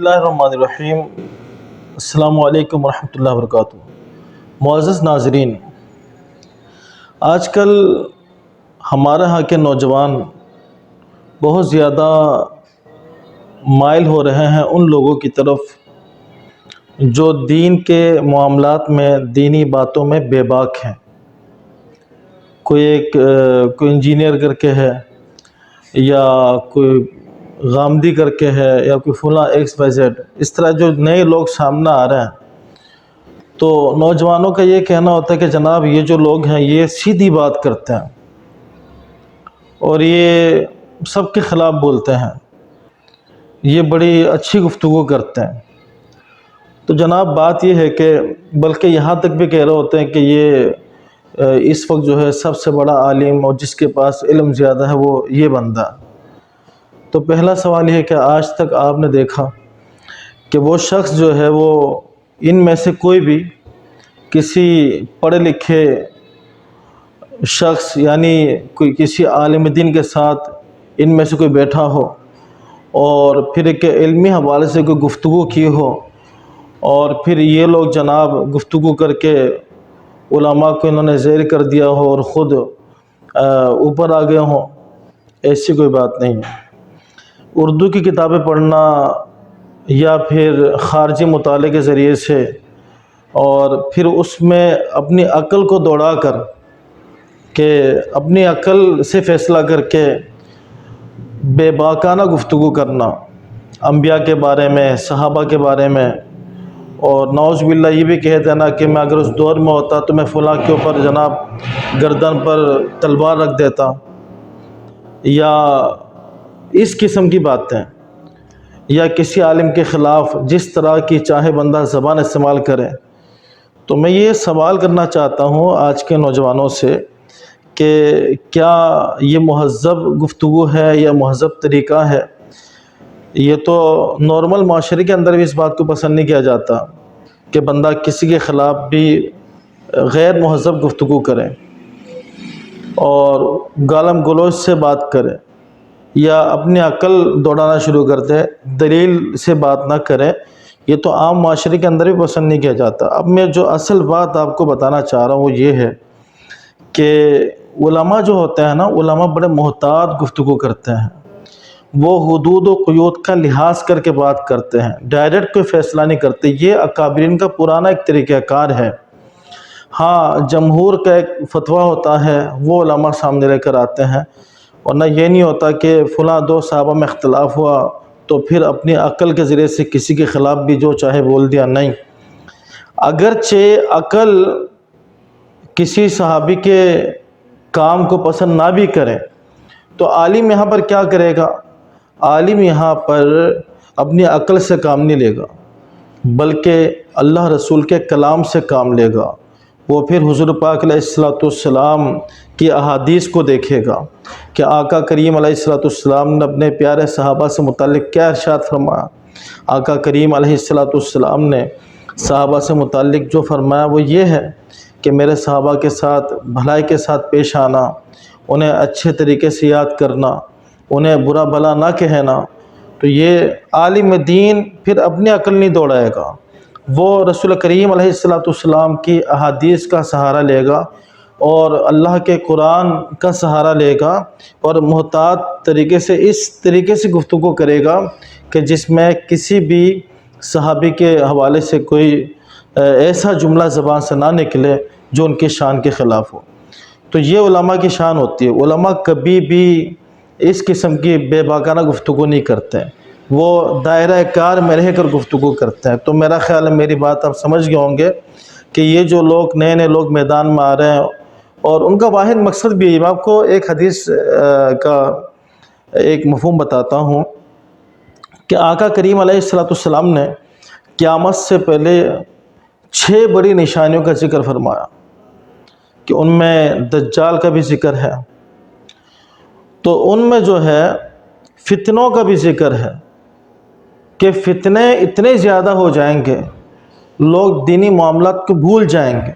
بسم اللہ الرحمن الرحیم۔ السلام علیکم ورحمۃ اللہ وبرکاتہ۔ معزز ناظرین، آج کل ہمارے ہاں کے نوجوان بہت زیادہ مائل ہو رہے ہیں ان لوگوں کی طرف جو دین کے معاملات میں، دینی باتوں میں بے باک ہیں۔ کوئی انجینئر کر کے ہے، یا کوئی غامدی کر کے ہے، یا کوئی فلاں XYZ، اس طرح جو نئے لوگ سامنے آ رہے ہیں، تو نوجوانوں کا یہ کہنا ہوتا ہے کہ جناب یہ جو لوگ ہیں یہ سیدھی بات کرتے ہیں اور یہ سب کے خلاف بولتے ہیں، یہ بڑی اچھی گفتگو کرتے ہیں۔ تو جناب بات یہ ہے کہ بلکہ یہاں تک بھی کہہ رہے ہوتے ہیں کہ یہ اس وقت جو ہے سب سے بڑا عالم اور جس کے پاس علم زیادہ ہے وہ یہ بندہ۔ تو پہلا سوال یہ ہے کہ آج تک آپ نے دیکھا کہ وہ شخص جو ہے وہ ان میں سے کوئی بھی کسی پڑھے لکھے شخص یعنی کوئی کسی عالم دین کے ساتھ ان میں سے کوئی بیٹھا ہو اور پھر ایک علمی حوالے سے کوئی گفتگو کی ہو، اور پھر یہ لوگ جناب گفتگو کر کے علماء کو انہوں نے زیر کر دیا ہو اور خود اوپر آ گئے ہوں؟ ایسی کوئی بات نہیں ہے۔ اردو کی کتابیں پڑھنا یا پھر خارجی مطالعے کے ذریعے سے اور پھر اس میں اپنی عقل کو دوڑا کر کہ اپنی عقل سے فیصلہ کر کے بے باکانہ گفتگو کرنا انبیاء کے بارے میں، صحابہ کے بارے میں، اور نعوذ باللہ یہ بھی کہہ دینا کہ میں اگر اس دور میں ہوتا تو میں فلاں کے اوپر جناب گردن پر تلوار رکھ دیتا، یا اس قسم کی باتیں، یا کسی عالم کے خلاف جس طرح کی چاہے بندہ زبان استعمال کرے۔ تو میں یہ سوال کرنا چاہتا ہوں آج کے نوجوانوں سے کہ کیا یہ مہذب گفتگو ہے یا مہذب طریقہ ہے؟ یہ تو نارمل معاشرے کے اندر بھی اس بات کو پسند نہیں کیا جاتا کہ بندہ کسی کے خلاف بھی غیر مہذب گفتگو کرے اور گالم گلوچ سے بات کرے یا اپنی عقل دوڑانا شروع کر دے، دلیل سے بات نہ کرے۔ یہ تو عام معاشرے کے اندر بھی پسند نہیں کیا جاتا۔ اب میں جو اصل بات آپ کو بتانا چاہ رہا ہوں وہ یہ ہے کہ علماء جو ہوتے ہیں نا، علماء بڑے محتاط گفتگو کرتے ہیں، وہ حدود و قیود کا لحاظ کر کے بات کرتے ہیں، ڈائریکٹ کوئی فیصلہ نہیں کرتے۔ یہ اکابرین کا پرانا ایک طریقہ کار ہے۔ ہاں، جمہور کا ایک فتویٰ ہوتا ہے وہ علماء سامنے لے کر آتے ہیں، ورنہ یہ نہیں ہوتا کہ فلاں دو صحابہ میں اختلاف ہوا تو پھر اپنی عقل کے ذریعے سے کسی کے خلاف بھی جو چاہے بول دیا۔ نہیں، اگرچہ عقل کسی صحابی کے کام کو پسند نہ بھی کرے تو عالم یہاں پر کیا کرے گا؟ عالم یہاں پر اپنی عقل سے کام نہیں لے گا بلکہ اللہ رسول کے کلام سے کام لے گا۔ وہ پھر حضور پاک علیہ السلام کی احادیث کو دیکھے گا کہ آقا کریم علیہ السلام نے اپنے پیارے صحابہ سے متعلق کیا ارشاد فرمایا۔ آقا کریم علیہ السلام نے صحابہ سے متعلق جو فرمایا وہ یہ ہے کہ میرے صحابہ کے ساتھ بھلائی کے ساتھ پیش آنا، انہیں اچھے طریقے سے یاد کرنا، انہیں برا بھلا نہ کہنا۔ تو یہ عالم دین پھر اپنی عقل نہیں دوڑائے گا، وہ رسول کریم علیہ السلام کی احادیث کا سہارا لے گا اور اللہ کے قرآن کا سہارا لے گا، اور محتاط طریقے سے اس طریقے سے گفتگو کرے گا کہ جس میں کسی بھی صحابی کے حوالے سے کوئی ایسا جملہ زبان سے نہ نکلے جو ان کی شان کے خلاف ہو۔ تو یہ علماء کی شان ہوتی ہے۔ علماء کبھی بھی اس قسم کی بے باکانہ گفتگو نہیں کرتے، وہ دائرہ کار میں رہ کر گفتگو کرتے ہیں۔ تو میرا خیال ہے میری بات آپ سمجھ گئے ہوں گے کہ یہ جو لوگ نئے لوگ میدان میں آ رہے ہیں اور ان کا واحد مقصد بھی ہے۔ میں آپ کو ایک حدیث کا ایک مفہوم بتاتا ہوں کہ آقا کریم علیہ السلام نے قیامت سے پہلے 6 بڑی نشانیوں کا ذکر فرمایا کہ ان میں دجال کا بھی ذکر ہے، تو ان میں جو ہے فتنوں کا بھی ذکر ہے کہ فتنے اتنے زیادہ ہو جائیں گے، لوگ دینی معاملات کو بھول جائیں گے،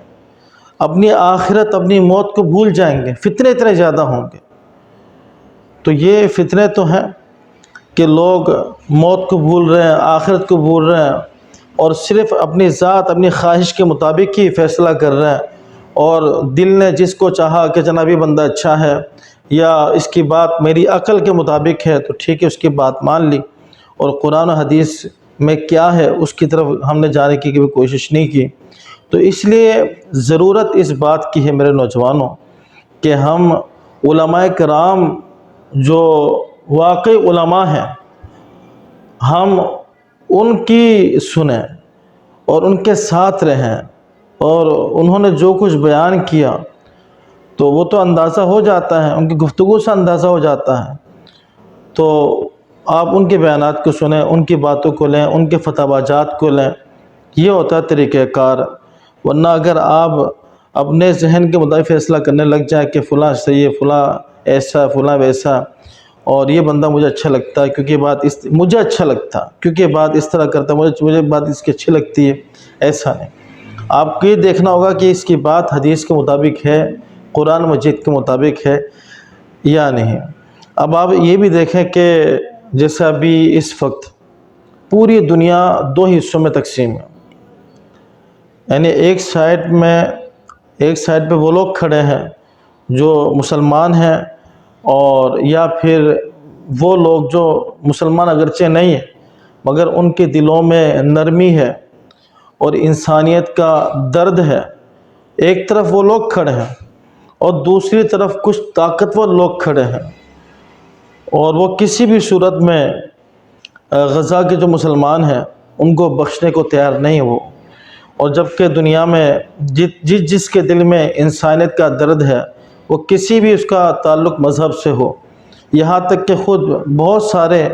اپنی آخرت اپنی موت کو بھول جائیں گے، فتنے اتنے زیادہ ہوں گے۔ تو یہ فتنے تو ہیں۔ کہ لوگ موت کو بھول رہے ہیں، آخرت کو بھول رہے ہیں، اور صرف اپنی ذات اپنی خواہش کے مطابق ہی فیصلہ کر رہے ہیں، اور دل نے جس کو چاہا کہ جناب یہ بندہ اچھا ہے یا اس کی بات میری عقل کے مطابق ہے تو ٹھیک ہے، اس کی بات مان لی، اور قرآن و حدیث میں کیا ہے اس کی طرف ہم نے جانے کی کبھی کوشش نہیں کی۔ تو اس لیے ضرورت اس بات کی ہے میرے نوجوانوں کہ ہم علماء کرام جو واقعی علماء ہیں ہم ان کی سنیں اور ان کے ساتھ رہیں، اور انہوں نے جو کچھ بیان کیا تو وہ تو اندازہ ہو جاتا ہے، ان کی گفتگو سے اندازہ ہو جاتا ہے، تو آپ ان کے بیانات کو سنیں، ان کی باتوں کو لیں، ان کے فتویٰ جات کو لیں، یہ ہوتا ہے طریقہ کار۔ ورنہ اگر آپ اپنے ذہن کے مطابق فیصلہ کرنے لگ جائیں کہ فلاں صحیح ہے، فلاں ایسا، فلاں ویسا، اور یہ بندہ مجھے اچھا لگتا ہے کیونکہ بات مجھے اچھا لگتا کیونکہ بات اس طرح کرتا ہے، مجھے بات اس کی اچھی لگتی ہے، ایسا نہیں۔ آپ کو یہ دیکھنا ہوگا کہ اس کی بات حدیث کے مطابق ہے، قرآن مجید کے مطابق ہے یا نہیں۔ اب آپ یہ بھی دیکھیں کہ جیسے ابھی اس وقت پوری دنیا دو حصوں میں تقسیم ہے، یعنی ایک سائڈ پہ وہ لوگ کھڑے ہیں جو مسلمان ہیں، اور یا پھر وہ لوگ جو مسلمان اگرچہ نہیں ہیں مگر ان کے دلوں میں نرمی ہے اور انسانیت کا درد ہے، ایک طرف وہ لوگ کھڑے ہیں، اور دوسری طرف کچھ طاقتور لوگ کھڑے ہیں، اور وہ کسی بھی صورت میں غزہ کے جو مسلمان ہیں ان کو بخشنے کو تیار نہیں وہ، اور جبکہ دنیا میں جس کے دل میں انسانیت کا درد ہے وہ کسی بھی اس کا تعلق مذہب سے ہو، یہاں تک کہ خود بہت سارے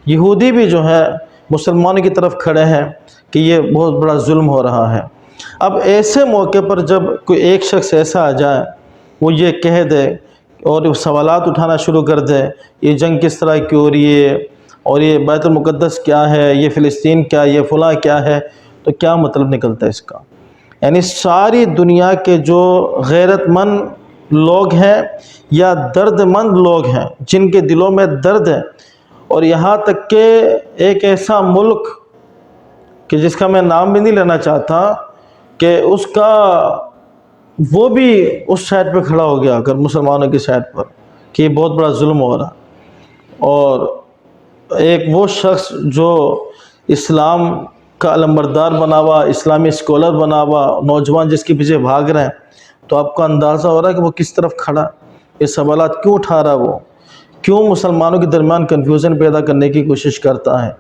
یہودی بھی جو ہے مسلمانوں کی طرف کھڑے ہیں کہ یہ بہت بڑا ظلم ہو رہا ہے۔ اب ایسے موقع پر جب کوئی ایک شخص ایسا آ جائے وہ یہ کہہ دے اور سوالات اٹھانا شروع کر دے، یہ جنگ کس طرح کی ہو رہی ہے، اور یہ بیت المقدس کیا ہے، یہ فلسطین کیا، یہ فلاں کیا ہے، تو کیا مطلب نکلتا ہے اس کا؟ یعنی ساری دنیا کے جو غیرت مند لوگ ہیں یا درد مند لوگ ہیں جن کے دلوں میں درد ہے، اور یہاں تک کہ ایک ایسا ملک کہ جس کا میں نام بھی نہیں لینا چاہتا کہ اس کا وہ بھی اس سائڈ پہ کھڑا ہو گیا اگر مسلمانوں کی سائڈ پر کہ یہ بہت بڑا ظلم ہو رہا، اور ایک وہ شخص جو اسلام کا علمبردار بنا ہوا، اسلامی اسکالر بنا ہوا نوجوان جس کے پیچھے بھاگ رہے ہیں، تو آپ کو اندازہ ہو رہا ہے کہ وہ کس طرف کھڑا، یہ سوالات کیوں اٹھا رہا، وہ کیوں مسلمانوں کے درمیان کنفیوژن پیدا کرنے کی کوشش کرتا ہے۔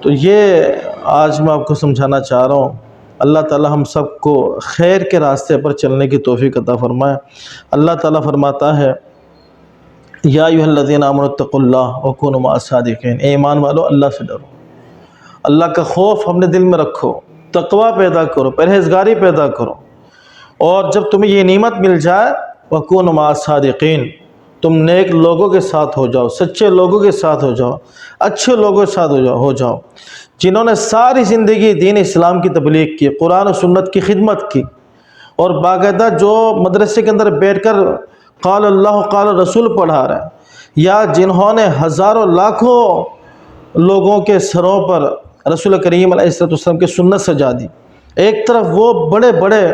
تو یہ آج میں آپ کو سمجھانا چاہ رہا ہوں۔ اللہ تعالی ہم سب کو خیر کے راستے پر چلنے کی توفیق عطا فرمائے۔ اللہ تعالیٰ فرماتا ہے یا ایھا الذین آمنوا اتقوا اللہ وکونوا مع الصادقین، اے ایمان والو اللہ سے ڈرو، اللہ کا خوف اپنے دل میں رکھو، تقوی پیدا کرو، پرہیزگاری پیدا کرو، اور جب تمہیں یہ نعمت مل جائے وکونوا مع الصادقین، تم نیک لوگوں کے ساتھ ہو جاؤ، سچے لوگوں کے ساتھ ہو جاؤ، اچھے لوگوں کے ساتھ ہو جاؤ جنہوں نے ساری زندگی دین اسلام کی تبلیغ کی، قرآن و سنت کی خدمت کی، اور باقاعدہ جو مدرسے کے اندر بیٹھ کر قال اللہ قال رسول پڑھا رہے ہیں، یا جنہوں نے ہزاروں لاکھوں لوگوں کے سروں پر رسول کریم علیہ السلام کی سنت سجا دی۔ ایک طرف وہ بڑے بڑے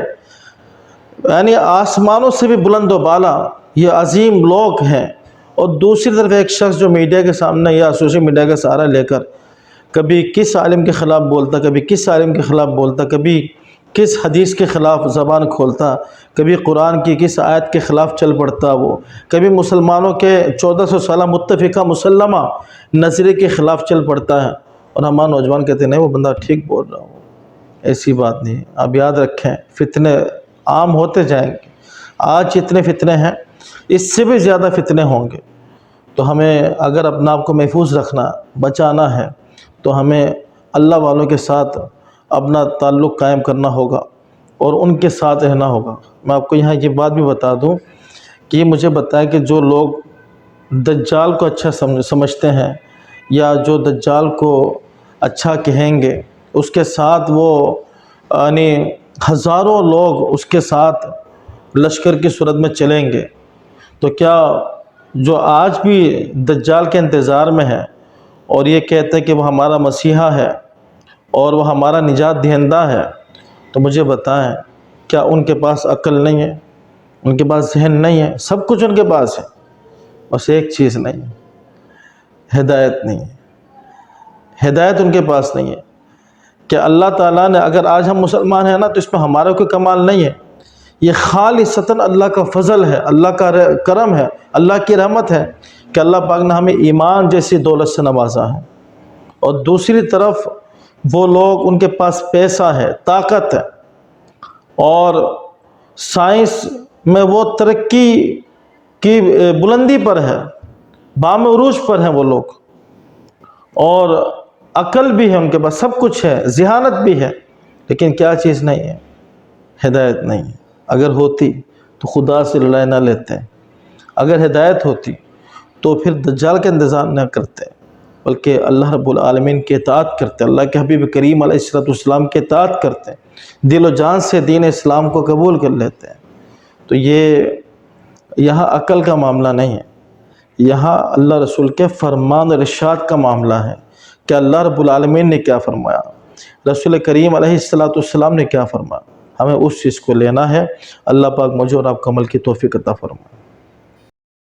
یعنی آسمانوں سے بھی بلند و بالا یہ عظیم لوگ ہیں، اور دوسری طرف ایک شخص جو میڈیا کے سامنے یا سوشل میڈیا کا سہارا لے کر کبھی کس عالم کے خلاف بولتا، کبھی کس عالم کے خلاف بولتا، کبھی کس حدیث کے خلاف زبان کھولتا، کبھی قرآن کی کس آیت کے خلاف چل پڑتا، وہ کبھی مسلمانوں کے 1400 سالہ متفقہ مسلمہ نظریے کے خلاف چل پڑتا ہے، اور ہمارے نوجوان کہتے ہیں نہیں وہ بندہ ٹھیک بول رہا ہو۔ ایسی بات نہیں۔ آپ یاد رکھیں فتنے عام ہوتے جائیں گے، آج اتنے فتنے ہیں اس سے بھی زیادہ فتنے ہوں گے، تو ہمیں اگر اپنا آپ کو محفوظ رکھنا، بچانا ہے تو ہمیں اللہ والوں کے ساتھ اپنا تعلق قائم کرنا ہوگا اور ان کے ساتھ رہنا ہوگا۔ میں آپ کو یہاں یہ بات بھی بتا دوں کہ یہ مجھے بتائیں کہ جو لوگ دجال کو اچھا سمجھتے ہیں یا جو دجال کو اچھا کہیں گے، اس کے ساتھ وہ یعنی ہزاروں لوگ اس کے ساتھ لشکر کی صورت میں چلیں گے، تو کیا جو آج بھی دجال کے انتظار میں ہے اور یہ کہتے ہیں کہ وہ ہمارا مسیحا ہے اور وہ ہمارا نجات دہندہ ہے، تو مجھے بتائیں کیا ان کے پاس عقل نہیں ہے؟ ان کے پاس ذہن نہیں ہے؟ سب کچھ ان کے پاس ہے، بس ایک چیز نہیں ہے، ہدایت نہیں ہے۔ ہدایت ان کے پاس نہیں ہے کہ اللہ تعالیٰ نے، اگر آج ہم مسلمان ہیں نا تو اس میں ہمارا کوئی کمال نہیں ہے، یہ خالصتاً اللہ کا فضل ہے، اللہ کا کرم ہے، اللہ کی رحمت ہے کہ اللہ پاک نے ہمیں ایمان جیسی دولت سے نوازا ہے۔ اور دوسری طرف وہ لوگ، ان کے پاس پیسہ ہے، طاقت ہے، اور سائنس میں وہ ترقی کی بلندی پر ہے، بام عروج پر ہیں وہ لوگ، اور عقل بھی ہے ان کے پاس، سب کچھ ہے، ذہانت بھی ہے، لیکن کیا چیز نہیں ہے؟ ہدایت نہیں ہے۔ اگر ہوتی تو خدا سے لڑائی نہ لیتے، اگر ہدایت ہوتی تو پھر دجال کا انتظار نہ کرتے، بلکہ اللہ رب العالمین کی اطاعت کرتے، اللہ کے حبیب کریم علیہ السلام کی اطاعت کرتے، دل و جان سے دین اسلام کو قبول کر لیتے ہیں۔ تو یہ یہاں عقل کا معاملہ نہیں ہے، یہاں اللہ رسول کے فرمان اور ارشاد کا معاملہ ہے کہ اللہ رب العالمین نے کیا فرمایا، رسول کریم علیہ السلام نے کیا فرمایا، ہمیں اس چیز کو لینا ہے۔ اللہ پاک مجھے اور آپ کو عمل کی توفیق عطا فرمائے۔